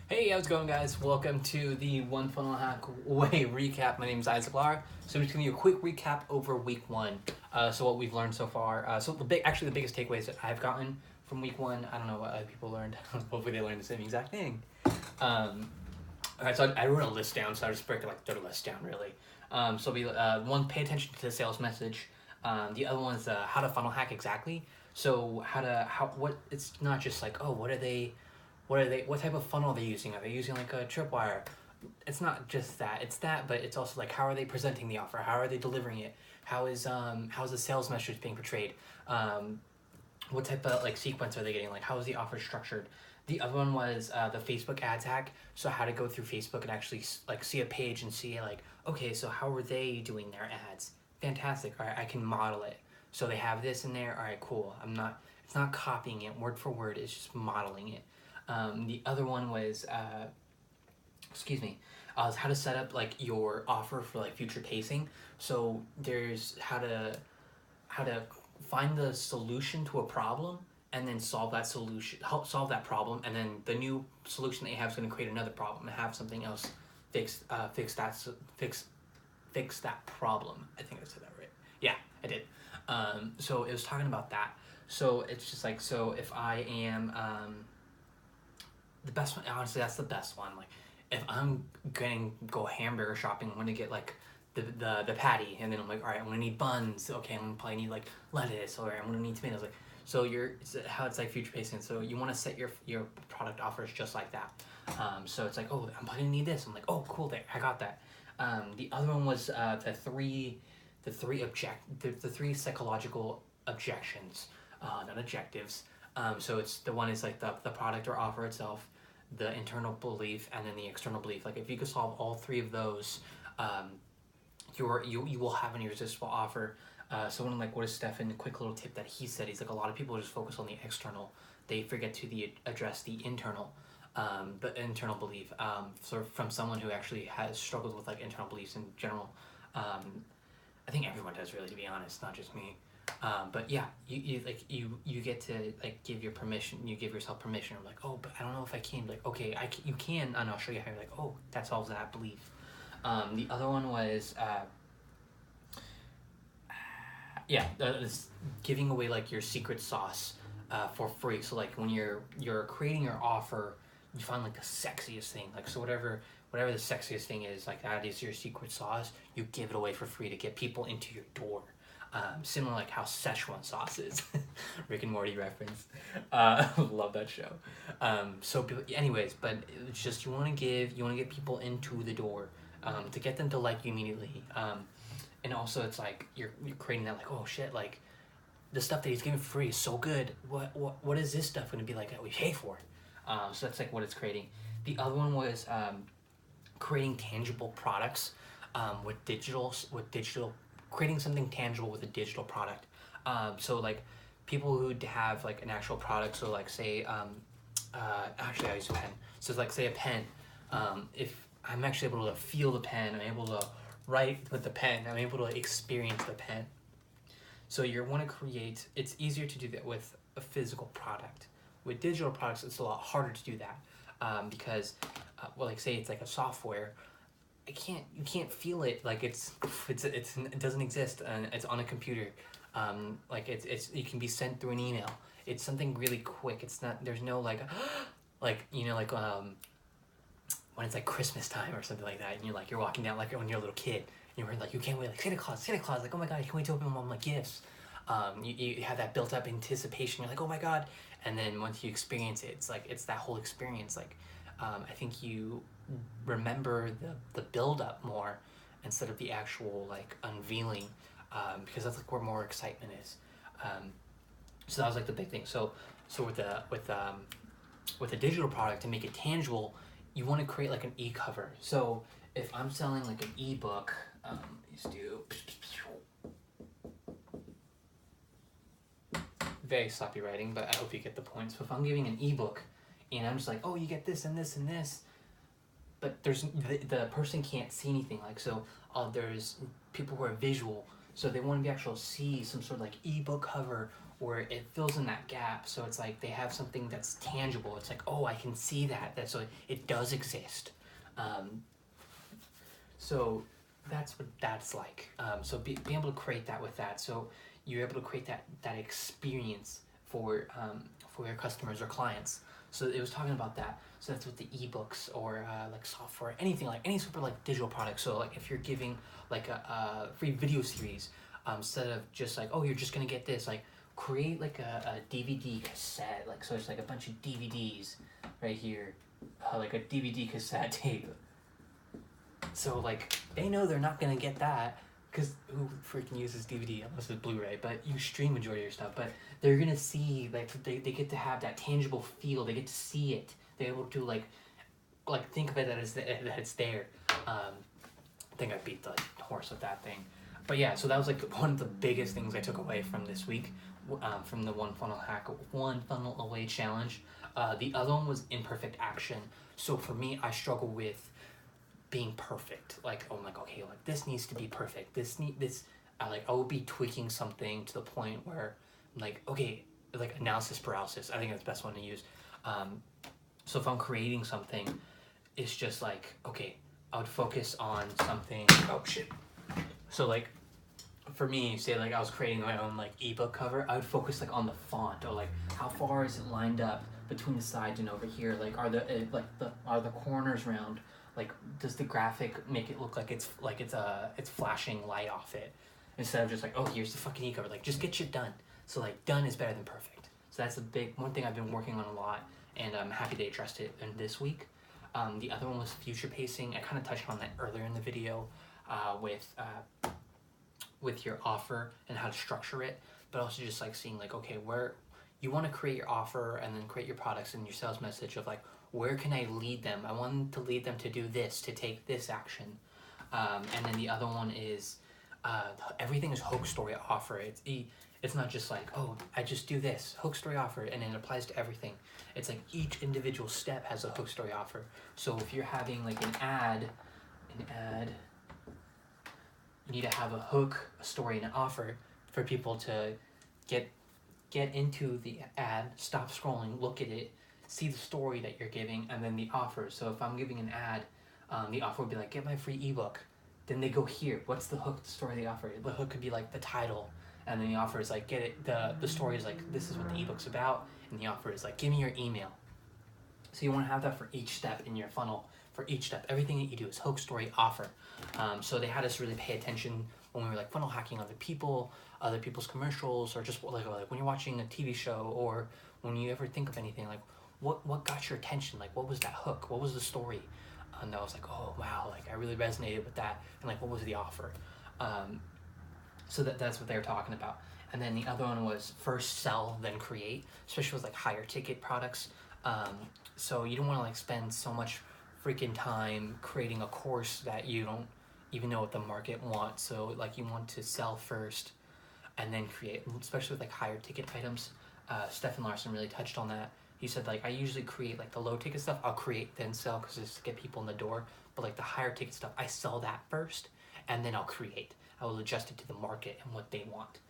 Hey, how's it going, guys? Welcome to the One Funnel Hack Way recap. My name is Isaac Lara. So I'm just gonna give you a quick recap over week one. So what we've learned so far. So the biggest takeaways that I've gotten from week one. I don't know what other people learned. Hopefully they learned the same exact thing. All right, so I wrote a list down. So I just break like the list down really. So it'll be one, pay attention to the sales message. The other one is how to funnel hack exactly. So it's not just like, oh, what type of funnel are they using? Are they using like a tripwire? It's not just that. It's that, but it's also like, how are they presenting the offer? How are they delivering it? How's the sales message being portrayed? What type of like sequence are they getting? Like, how is the offer structured? The other one was the Facebook ads hack. So how to go through Facebook and actually like see a page and see like, okay, so how are they doing their ads? Fantastic. All right, I can model it. So they have this in there. All right, cool. It's not copying it word for word. It's just modeling it. The other one was, how to set up like your offer for like future pacing. So there's how to find the solution to a problem and then help solve that problem, and then the new solution that you have is going to create another problem and have something else fix that problem. I think I said that right. Yeah, I did. So it was talking about that. So it's just like, so if I am the best one, honestly, that's the best one. Like, if I'm going to go hamburger shopping, I'm going to get like the patty, and then I'm like, all right, I'm going to need buns. Okay, I'm going to probably need like lettuce, or I'm going to need tomatoes. Like, so it's how it's like future pacing. So you want to set your product offers just like that. So it's like, oh, I'm probably going to need this. I'm like, oh, cool, there, I got that. The other one was the three psychological objections, not objectives. So it's the one is like the product or offer itself, the internal belief, and then the external belief. Like, if you could solve all three of those, you will have an irresistible offer. So one, like, what is Stefan, a quick little tip that he said, he's like, a lot of people just focus on the external, they forget to address the internal belief. So from someone who actually has struggled with like internal beliefs in general. I think everyone does, really, to be honest, not just me. But yeah, you get to like give yourself permission. Like, oh, but I don't know if I can. Like, okay, you can, and I'll show you how. You're like, oh, that solves that belief. The other one was giving away like your secret sauce for free. So like when you're creating your offer, you find like the sexiest thing. Like, so whatever the sexiest thing is, like, that is your secret sauce. You give it away for free to get people into your door. Similar like how Szechuan sauce is. Rick and Morty reference. Love that show. Anyways, but it's just you want to get people into the door, to get them to like you immediately. And also it's like you're creating that, like, oh shit, like the stuff that he's giving for free is so good. What is this stuff going to be like that we pay for? So that's like what it's creating. The other one was creating tangible products with digital, creating something tangible with a digital product. So like people who have like an actual product. So like say, actually I use a pen. So it's like, say a pen. If I'm actually able to feel the pen, I'm able to write with the pen, I'm able to experience the pen. So you want to create, it's easier to do that with a physical product. With digital products, it's a lot harder to do that, because, like say it's like a software, you can't feel it, like it doesn't exist, and it's on a computer. Like it can be sent through an email. It's something really quick. It's not, there's no like when it's like Christmas time or something like that, and you're walking down, like when you're a little kid, and you're like, you can't wait, like Santa Claus, like, oh my god, I can't wait to open my mom like gifts. You have that built up anticipation. You're like, oh my god, and then once you experience it, it's like, it's that whole experience. Like, I think you remember the build up more instead of the actual like unveiling, because that's like where more excitement is. So that was like the big thing. So with a digital product, to make it tangible, you want to create like an e-cover. So if I'm selling like an ebook, let's do very sloppy writing, but I hope you get the point. So if I'm giving an ebook and I'm just like, oh, you get this and this and this, but there's the person can't see anything. Like, so there's people who are visual, so they want to be actual see some sort of like ebook cover where it fills in that gap. So it's like they have something that's tangible. It's like, oh, I can see that. So it does exist. So that's what that's like. So being able to create that with that. So you're able to create that experience for your customers or clients. So it was talking about that. So that's with the ebooks or like software, anything, like any sort of like digital product. So like if you're giving like a free video series, instead of just like, oh, you're just gonna get this, like create like a DVD cassette. Like, so it's like a bunch of DVDs right here, like a DVD cassette tape. So like they know they're not gonna get that, because who freaking uses DVD unless it's Blu-ray? But you stream majority of your stuff. But they're gonna see, like they get to have that tangible feel. They get to see it. They're able to like think of it that it's there. I think I beat the horse with that thing. But yeah, so that was like one of the biggest things I took away from this week, from the one funnel away challenge. The other one was imperfect action. So for me, I struggle with being perfect. Like, oh, I'm like, okay, like this needs to be perfect. I will be tweaking something to the point where I'm like, okay, like analysis paralysis. I think that's the best one to use. So if I'm creating something, it's just like, okay, I would focus on something. Oh shit. So like, for me, say like I was creating my own like ebook cover, I would focus like on the font, or like how far is it lined up between the sides and over here. Like are the corners round? Like, does the graphic make it look like it's flashing light off it, instead of just like, oh, here's the fucking e-cover. Like, just get shit done. So like, done is better than perfect. So that's one thing I've been working on a lot, and I'm happy they addressed it in this week. The other one was future pacing. I kind of touched on that earlier in the video, with your offer and how to structure it, but also just like seeing like, okay, where you want to create your offer and then create your products and your sales message of like, where can I lead them? I want to lead them to do this, to take this action. And then the other one is everything is hook story offer. It's not just like, oh, I just do this hook story offer and it applies to everything. It's like each individual step has a hook story offer. So if you're having like an ad, you need to have a hook, a story, and an offer for people to get into the ad, stop scrolling, look at it, see the story that you're giving, and then the offer. So if I'm giving an ad, the offer would be like, get my free ebook. Then they go here. What's the hook, the story, the offer? The hook could be like the title, and then the offer is like, get it. The story is like, this is what the ebook's about, and the offer is like, give me your email. So you want to have that for each step in your funnel. For each step, everything that you do is hook, story, offer. So they had us really pay attention when we were like funnel hacking other people's commercials, or just like when you're watching a TV show, or when you ever think of anything, like what got your attention? Like, what was that hook? What was the story? And I was like, oh wow, like I really resonated with that. And like, what was the offer? So that's what they were talking about. And then the other one was first sell, then create, especially with like higher ticket products. So you don't want to like spend so much freaking time creating a course that you don't even know what the market wants. So like, you want to sell first and then create, especially with like higher ticket items. Stefan Larsen really touched on that. He said like, I usually create like the low ticket stuff, I'll create then sell, because it's to get people in the door. But like the higher ticket stuff, I sell that first and then I'll create. I will adjust it to the market and what they want.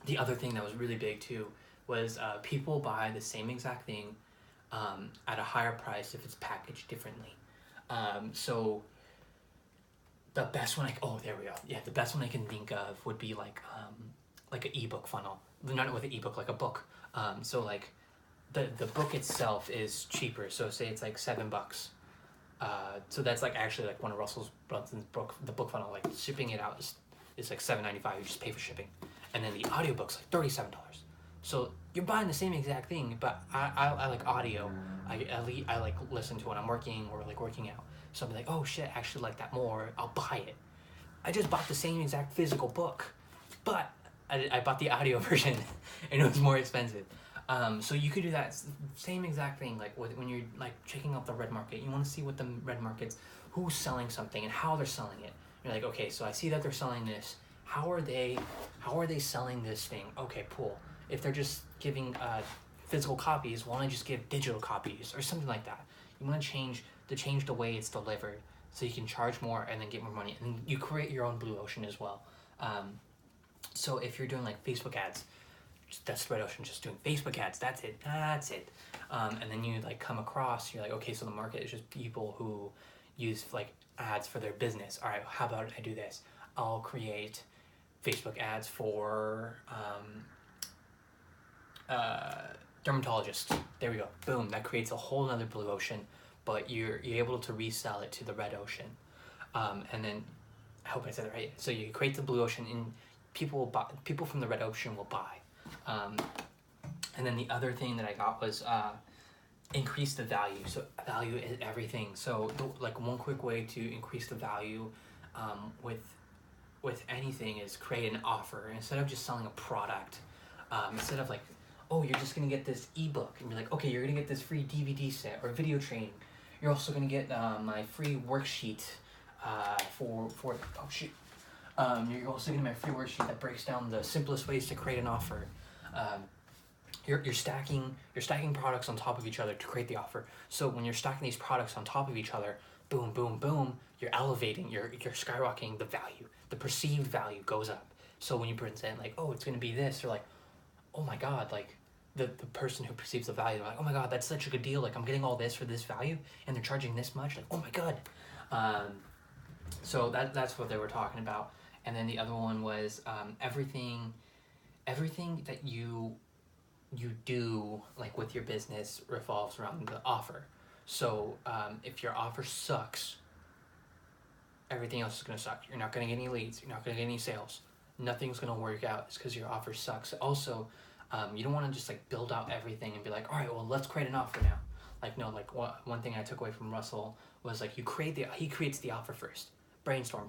The other thing that was really big too was people buy the same exact thing at a higher price if it's packaged differently. So the best one the best one I can think of would be like an ebook funnel. Not with an ebook, like a book. So like the book itself is cheaper. So say it's like $7. So that's like actually like one of Russell Brunson's the book funnel. Like shipping it out is like $7.95. You just pay for shipping, and then the audiobook's like $37. So you're buying the same exact thing, but I like audio. I like listen to when I'm working or like working out. So I'll be like, oh shit, I actually like that more. I'll buy it. I just bought the same exact physical book, but I bought the audio version and it was more expensive. So you could do that same exact thing, like when you're like checking out the red market. You want to see what the red market's, who's selling something and how they're selling it. You're like, okay, so I see that they're selling this. How are they selling this thing? Okay, cool. If they're just giving physical copies, why don't I just give digital copies or something like that? You want to change the way it's delivered so you can charge more and then get more money. And you create your own blue ocean as well. So if you're doing like Facebook ads, that's Red Ocean just doing Facebook ads. That's it. And then you like come across, you're like, okay, so the market is just people who use like ads for their business. All right, how about I do this? I'll create Facebook ads for dermatologists. There we go. Boom. That creates a whole other blue ocean, but you're able to resell it to the red ocean. And then I hope I said it right. So you create the blue ocean, and people will buy. People from the red ocean will buy. And then the other thing that I got was increase the value. So value is everything. So like one quick way to increase the value with anything is create an offer. Instead of just selling a product, instead of like, oh, you're just gonna get this ebook, and you're like, okay, you're gonna get this free DVD set or video training. You're also gonna get my free worksheet for oh shoot. You're also getting my free worksheet that breaks down the simplest ways to create an offer. You're stacking products on top of each other to create the offer. So when you're stacking these products on top of each other, boom, boom, boom, you're elevating, you're skyrocketing the value. The perceived value goes up. So when you present like, oh, it's gonna be this, you're like, oh my god, like the person who perceives the value, they're like, oh my god, that's such a good deal. Like I'm getting all this for this value, and they're charging this much. Like, oh my god. So that's what they were talking about. And then the other one was everything that you do like with your business revolves around the offer. So if your offer sucks, everything else is gonna suck. You're not gonna get any leads. You're not gonna get any sales. Nothing's gonna work out. It's because your offer sucks. Also, you don't want to just like build out everything and be like, all right, well, let's create an offer now. Like no, like one thing I took away from Russell was like he creates the offer first. Brainstorm.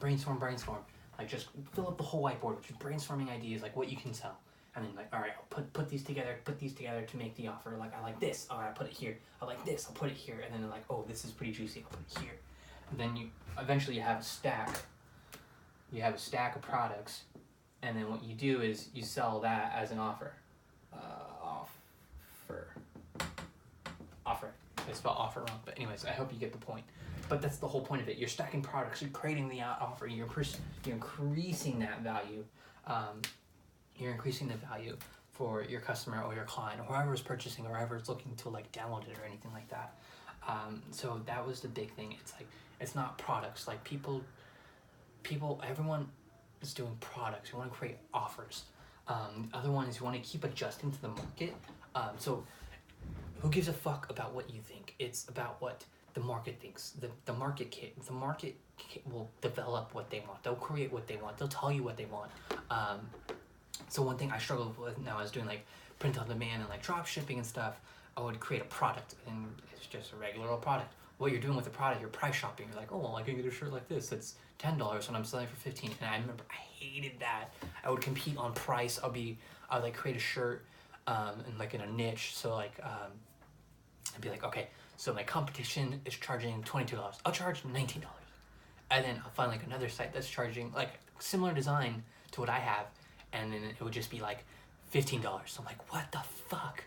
Like just fill up the whole whiteboard with just brainstorming ideas, like what you can sell. And then like, all right, I'll put these together to make the offer. Like I like this, all right, I'll put it here. I like this, I'll put it here. And then like, oh, this is pretty juicy, I'll put it here. And then you eventually have a stack. You have a stack of products, and then what you do is you sell that as an offer. Offer. I spelled offer wrong, but anyways, I hope you get the point. But that's the whole point of it. You're stacking products. You're creating the offer. You're increasing that value. You're increasing the value for your customer or your client or whoever's purchasing or whoever's looking to like download it or anything like that. So that was the big thing. It's like it's not products. Like everyone is doing products. You want to create offers. The other one is you want to keep adjusting to the market. So who gives a fuck about what you think? It's about what the market thinks. The market will develop what they want. They'll create what they want. They'll tell you what they want. So one thing I struggle with now is doing like print on demand and like drop shipping and stuff. I would create a product and it's just a regular old product. What you're doing with the product, you're price shopping. You're like, oh, well, I can get a shirt like this. It's $10 when I'm selling for $15. And I remember I hated that. I would compete on price. I would like create a shirt and like in a niche. So like I'd be like, okay, so my competition is charging $22. I'll charge $19. And then I'll find like another site that's charging like similar design to what I have, and then it would just be like $15. So I'm like, what the fuck?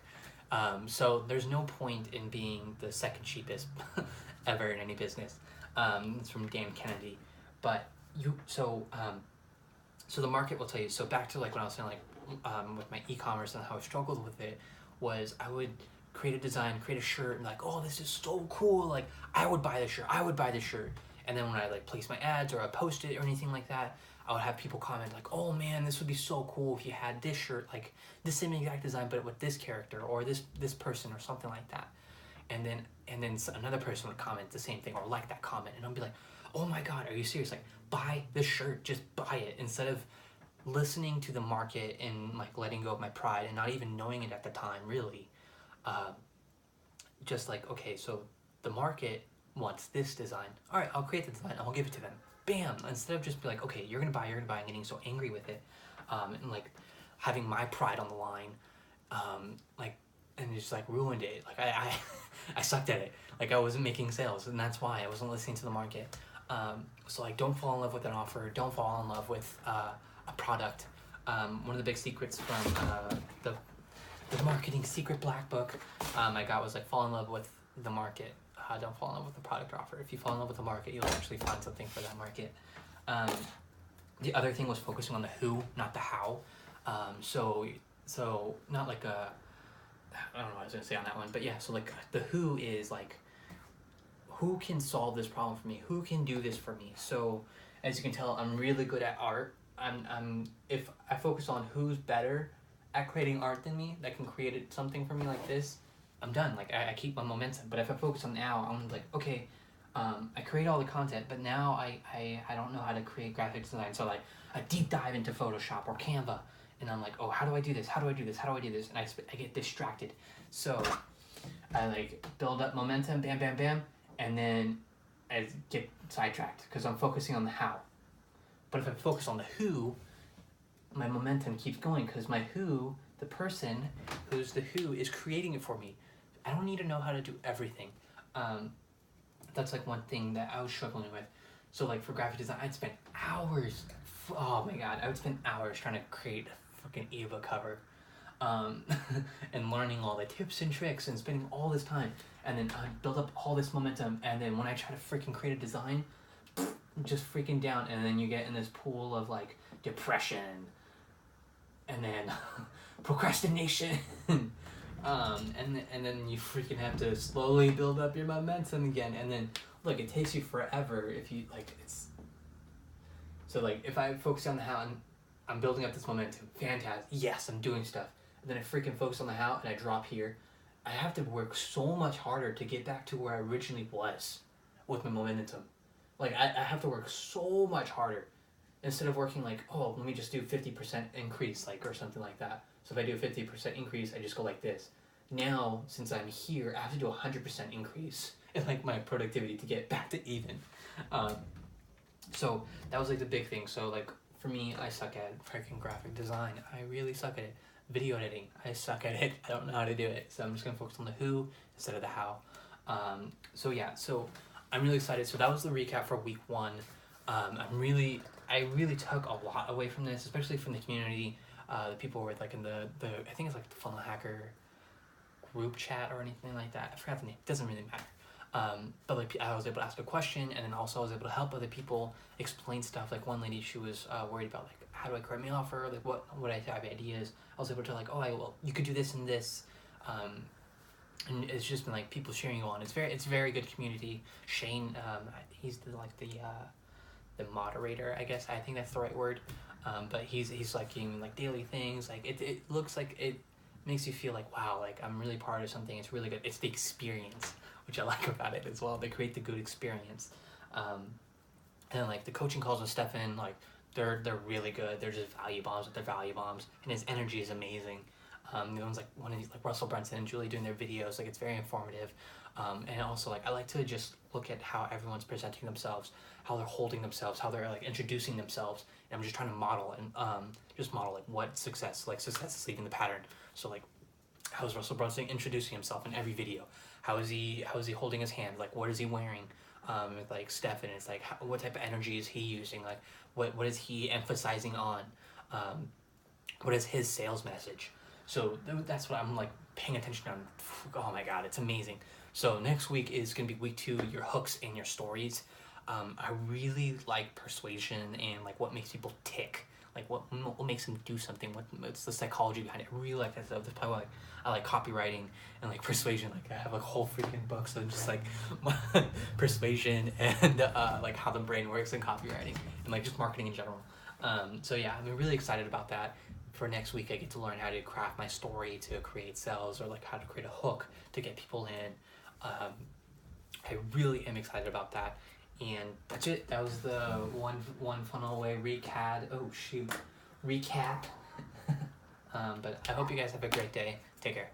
So there's no point in being the second cheapest ever in any business. It's from Dan Kennedy. But so the market will tell you. So back to like when I was saying like with my e-commerce and how I struggled with it was I would create a design, create a shirt, and like, oh, this is so cool. Like I would buy this shirt. And then when I like place my ads or I post it or anything like that, I would have people comment like, oh man, this would be so cool if you had this shirt, like the same exact design, but with this character or this person or something like that. And then another person would comment the same thing or like that comment. And I'd be like, oh my God, are you serious? Like buy this shirt, just buy it. Instead of listening to the market and like letting go of my pride and not even knowing it at the time, really. Just like, okay, so the market wants this design. All right, I'll create the design. I'll give it to them. Bam! Instead of just be like, okay, you're gonna buy, and getting so angry with it, and like having my pride on the line, and just like ruined it. Like I sucked at it. Like I wasn't making sales, and that's why I wasn't listening to the market. So like, don't fall in love with an offer. Don't fall in love with a product. One of the big secrets from the marketing secret black book I got was like fall in love with the market. Don't fall in love with the product offer. If you fall in love with the market, you'll actually find something for that market. The other thing was focusing on the who, not the how. So so not like a, I don't know what I was gonna say on that one, but yeah, so like the who is like, who can solve this problem for me? Who can do this for me? So as you can tell, I'm really good at art. If I focus on who's better at creating art than me, that can create something for me like this, I'm done. Like I keep my momentum. But if I focus on now, I'm like, okay, I create all the content, but now I don't know how to create graphic design. So like I deep dive into Photoshop or Canva, and I'm like, oh, how do I do this? How do I do this? How do I do this? And I get distracted. So I like build up momentum, bam, bam, bam, and then I get sidetracked because I'm focusing on the how. But if I focus on the who, my momentum keeps going because my who, the person who's the who, is creating it for me. I don't need to know how to do everything. That's like one thing that I was struggling with. So like for graphic design, I'd spend hours. Oh my god, I would spend hours trying to create a freaking ebook cover, and learning all the tips and tricks and spending all this time, and then I build up all this momentum, and then when I try to freaking create a design, just freaking down, and then you get in this pool of like depression, and then procrastination, and then you freaking have to slowly build up your momentum again, and then look, it takes you forever if you like it's. So like if I focus on the how and I'm building up this momentum, fantastic. Yes, I'm doing stuff. And then I freaking focus on the how and I drop here. I have to work so much harder to get back to where I originally was with my momentum. Like I have to work so much harder instead of working like, oh, let me just do 50% increase, like, or something like that. So if I do a 50% increase, I just go like this. Now, since I'm here, I have to do a 100% increase in like my productivity to get back to even. So that was like the big thing. So like for me, I suck at freaking graphic design. I really suck at it. Video editing, I suck at it. I don't know how to do it. So I'm just gonna focus on the who instead of the how. So yeah, so I'm really excited. So that was the recap for week 1. I really took a lot away from this, especially from the community. The people were like in the I think it's like the Funnel Hacker group chat or anything like that. I forgot the name. It doesn't really matter. But like I was able to ask a question, and then also I was able to help other people explain stuff. Like one lady, she was worried about like, how do I create my offer? Like what would I have ideas? I was able to like, oh, well, you could do this and this. And it's just been like people cheering you on. It's very good community. Shane, he's the moderator, I guess. I think that's the right word. But he's like giving like daily things. Like it looks like it makes you feel like, wow, like I'm really part of something. It's really good. It's the experience, which I like about it as well. They create the good experience. And like the coaching calls with Stefan, like they're really good. They're just value bombs with their value bombs, and his energy is amazing. The ones like one of these like Russel Brunson and Julie doing their videos, like it's very informative. And also like I like to just look at how everyone's presenting themselves, how they're holding themselves, how they're like introducing themselves. And I'm just trying to model and just model like what success is leaving the pattern. So like, how is Russell Brunson introducing himself in every video? How is he holding his hand? Like what is he wearing? With like Stefan, it's like what type of energy is he using? Like what is he emphasizing on? What is his sales message? So that's what I'm like paying attention on. Oh my god, it's amazing. So next week is gonna be week 2, your hooks and your stories. I really like persuasion and like what makes people tick, like what makes them do something. What's the psychology behind it? I really like that stuff. That's probably why I like copywriting and like persuasion. Like I have like whole freaking books of just like persuasion and like how the brain works in copywriting and like just marketing in general. So yeah, I'm really excited about that. For next week, I get to learn how to craft my story to create sales, or like how to create a hook to get people in. I really am excited about that. And that's it. That was the one funnel away recap. Oh shoot, recap. But I hope you guys have a great day. Take care.